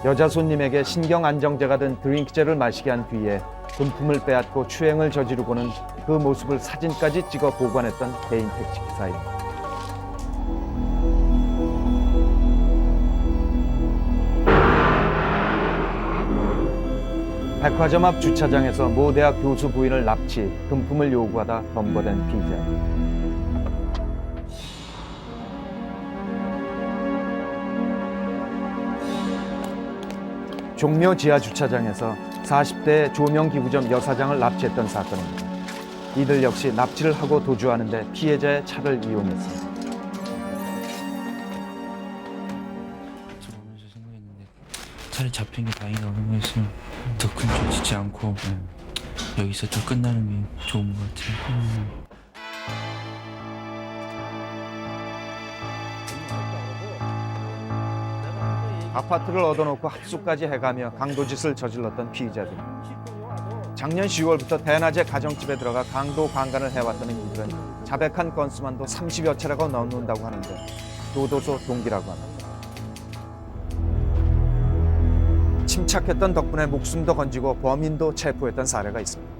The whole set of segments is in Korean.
여자 손님에게 신경 안정제가 된 드링크제를 마시게 한 뒤에 금품을 빼앗고 추행을 저지르고는 그 모습을 사진까지 찍어 보관했던 개인 택시기사입니다. 백화점 앞 주차장에서 모 대학 교수 부인을 납치, 금품을 요구하다 검거된 피의자. 종묘 지하 주차장에서 40대 조명기구점 여사장을 납치했던 사건입니다. 이들 역시 납치를 하고 도주하는데 피해자의 차를 이용했습니다. 들어오면서 생각했는데 차라리 잡힌 게 다행이라고 생각했어요. 더 큰 죄 짓지 않고 여기서 좀 끝나는 게 좋은 것 같아요. 아파트를 얻어놓고 합수까지 해가며 강도짓을 저질렀던 피의자들. 작년 10월부터 대낮에 가정집에 들어가 강도 강간을 해왔던 이들은 자백한 건수만도 30여 차례가 넘는다고 하는데 교도소 동기라고 합니다. 침착했던 덕분에 목숨도 건지고 범인도 체포했던 사례가 있습니다.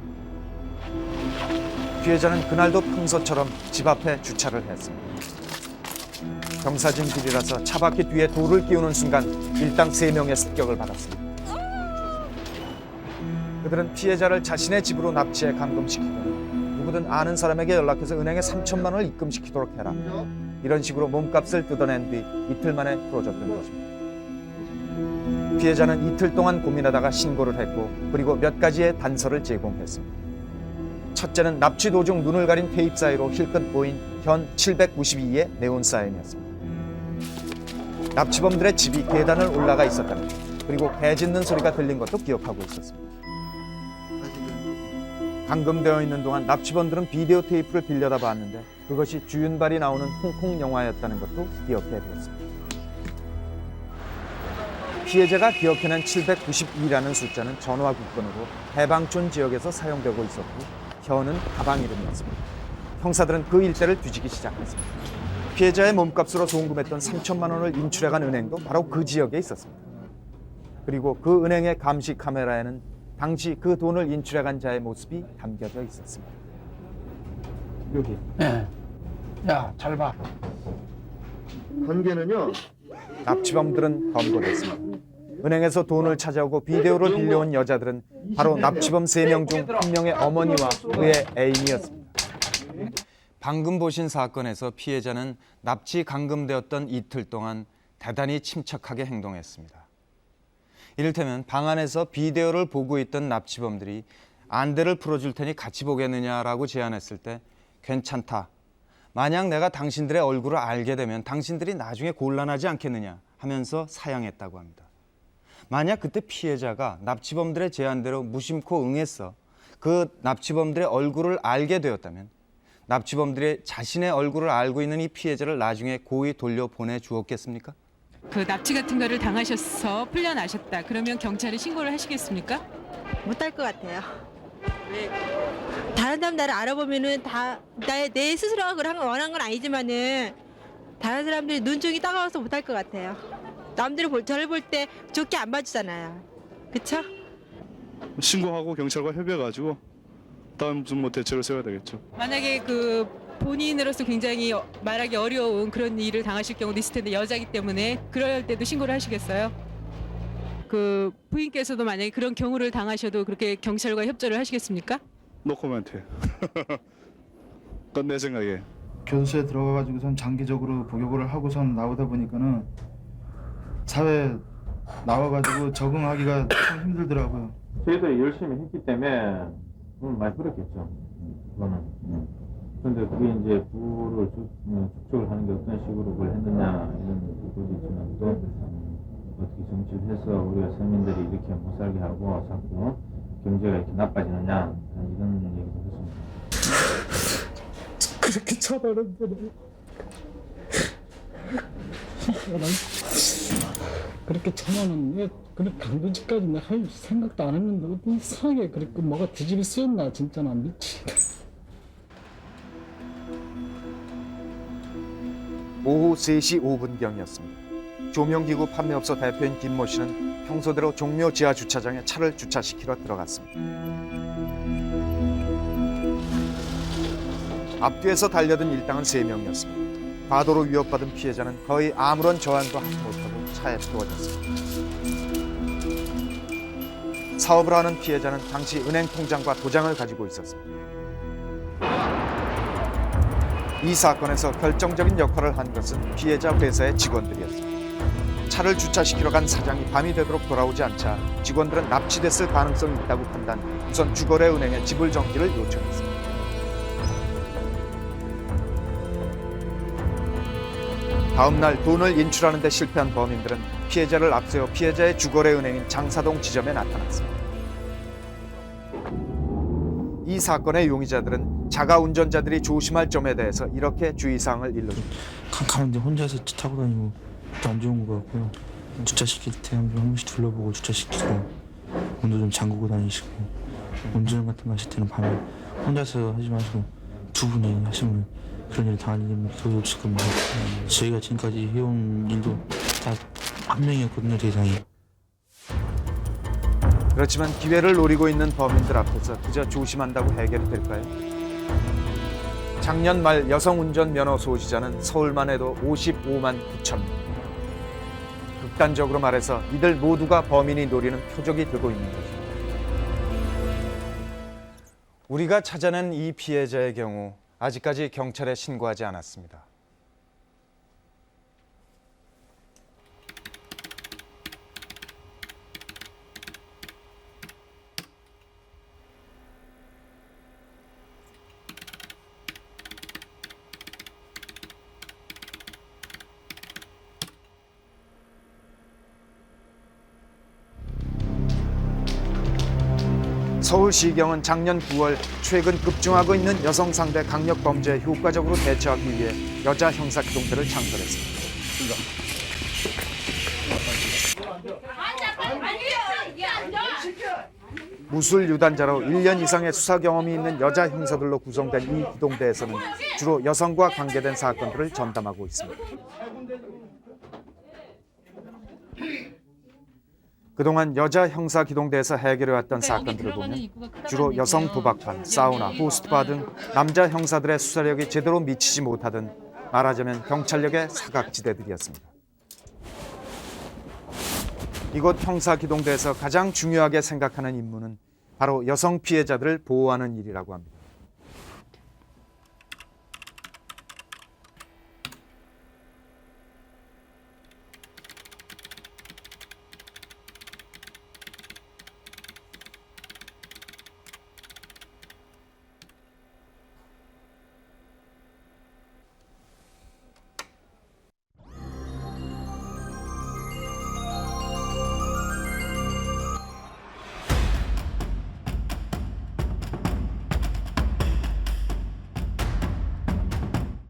피해자는 그날도 평소처럼 집 앞에 주차를 했습니다. 경사진 길이라서 차바퀴 뒤에 돌을 끼우는 순간 일당 3명의 습격을 받았습니다. 그들은 피해자를 자신의 집으로 납치해 감금시키고 누구든 아는 사람에게 연락해서 은행에 3천만 원을 입금시키도록 해라. 이런 식으로 몸값을 뜯어낸 뒤 이틀 만에 풀어줬던 것입니다. 피해자는 이틀 동안 고민하다가 신고를 했고 그리고 몇 가지의 단서를 제공했습니다. 첫째는 납치 도중 눈을 가린 테이프 사이로 힐끗 보인 현 792의 네온 사인이었습니다. 납치범들의 집이 계단을 올라가 있었다는 것, 그리고 개 짖는 소리가 들린 것도 기억하고 있었습니다. 감금되어 있는 동안 납치범들은 비디오 테이프를 빌려다 봤는데 그것이 주윤발이 나오는 홍콩 영화였다는 것도 기억해 두었습니다. 피해자가 기억해낸 792라는 숫자는 전화 국번으로 해방촌 지역에서 사용되고 있었고 현은 가방 이름이었습니다. 형사들은 그 일대를 뒤지기 시작했습니다. 피해자의 몸값으로 송금했던 3천만 원을 인출해간 은행도 바로 그 지역에 있었습니다. 그리고 그 은행의 감시 카메라에는 당시 그 돈을 인출해간 자의 모습이 담겨져 있었습니다. 여기. 네. 야, 잘 봐. 관계는요. 납치범들은 검거됐습니다. 은행에서 돈을 찾아오고 비데오를 빌려온 여자들은 바로 납치범 3명 중 1명의 어머니와 그의 애인이었습니다. 방금 보신 사건에서 피해자는 납치 감금되었던 이틀 동안 대단히 침착하게 행동했습니다. 이를테면 방 안에서 비데오를 보고 있던 납치범들이 안대를 풀어줄 테니 같이 보겠느냐라고 제안했을 때 괜찮다. 만약 내가 당신들의 얼굴을 알게 되면 당신들이 나중에 곤란하지 않겠느냐 하면서 사양했다고 합니다. 만약 그때 피해자가 납치범들의 제안대로 무심코 응했어 그 납치범들의 얼굴을 알게 되었다면 납치범들이 자신의 얼굴을 알고 있는 이 피해자를 나중에 고의 돌려보내 주었겠습니까? 그 납치 같은 거를 당하셔서 풀려나셨다. 그러면 경찰에 신고를 하시겠습니까? 못할 것 같아요. 다른 사람 나를 알아보면은 다 내 스스로가 그걸 원한 건 아니지만은 다른 사람들이 눈쪽이 따가워서 못할 것 같아요. 남들이 저를 볼 때 좋게 안 봐주잖아요. 그쵸? 신고하고 경찰과 협의해가지고 다음 무슨 뭐 대책을 세워야 되겠죠. 만약에 그 본인으로서 굉장히 말하기 어려운 그런 일을 당하실 경우도 있을 텐데 여자이기 때문에 그럴 때도 신고를 하시겠어요? 그 부인께서도 만약에 그런 경우를 당하셔도 그렇게 경찰과 협조를 하시겠습니까? 노코멘트. 그건 내 생각에. 교도소에 들어가가지고선 장기적으로 복역을 하고선 나오다 보니까는 사회에 나와가지고 적응하기가 참 힘들더라고요. 저희도 열심히 했기 때문에 많이 그렇겠죠. 그거는. 그런데 그게 이제 부를 축적을 하는 게 어떤 식으로 그걸 했느냐 이런 부분도 있지만 또 어떻게 정치를 해서 우리가 서민들이 이렇게 못 살게 하고 자꾸 경제가 이렇게 나빠지느냐 이런 얘기도 했습니다. 그렇게 처벌했는데 그렇게 처벌은 왜 그런 강도짓까지 내가 할 생각도 안 했는데 어떤 이상하게 그렇게 뭐가 뒤집이 쓰였나 진짜 난 미치겠다. 오후 3시 5분경이었습니다. 조명기구 판매업소 대표인 김모 씨는 평소대로 종묘 지하 주차장에 차를 주차시키러 들어갔습니다. 앞뒤에서 달려든 일당은 3명이었습니다. 과도로 위협받은 피해자는 거의 아무런 저항도 하지 못하고 차에 태워졌습니다. 사업을 하는 피해자는 당시 은행 통장과 도장을 가지고 있었습니다. 이 사건에서 결정적인 역할을 한 것은 피해자 회사의 직원들이었습니다. 차를 주차시키러 간 사장이 밤이 되도록 돌아오지 않자 직원들은 납치됐을 가능성이 있다고 판단, 우선 주거래 은행에 지불 정지를 요청했습니다. 다음 날 돈을 인출하는 데 실패한 범인들은 피해자를 앞세워 피해자의 주거래 은행인 장사동 지점에 나타났습니다. 이 사건의 용의자들은 자가 운전자들이 조심할 점에 대해서 이렇게 주의사항을 일러줍니다. 캄캄한데 혼자서 차 타고 다니고 또 안 좋은 것 같고요. 주차시킬 때 한 번씩 둘러보고 주차시키고 문도 좀 잠그고 다니시고 운전 같은 거 하실 때는 밤에 혼자서 하지 마시고 두 분이 하시면 그런 일을 당할 일은 거의 없을 겁니다. 저희가 지금까지 해온 일도 다 한 명이었거든요, 대상이. 그렇지만 기회를 노리고 있는 범인들 앞에서 그저 조심한다고 해결이 될까요? 작년 말 여성 운전 면허 소지자는 서울만 해도 55만 9천 명. 극단적으로 말해서 이들 모두가 범인이 노리는 표적이 되고 있는 것입니다. 우리가 찾아낸 이 피해자의 경우 아직까지 경찰에 신고하지 않았습니다. 서울시경은 작년 9월 최근 급증하고 있는 여성 상대 강력 범죄에 효과적으로 대처하기 위해 여자 형사 기동대를 창설했습니다. 무술 유단자로 1년 이상의 수사 경험이 있는 여자 형사들로 구성된 이 기동대에서는 주로 여성과 관계된 사건들을 전담하고 있습니다. 그동안 여자 형사 기동대에서 해결해왔던 사건들을 보면 주로 여성 도박판, 사우나, 호스트바 등 남자 형사들의 수사력이 제대로 미치지 못하던 말하자면 경찰력의 사각지대들이었습니다. 이곳 형사 기동대에서 가장 중요하게 생각하는 임무는 바로 여성 피해자들을 보호하는 일이라고 합니다.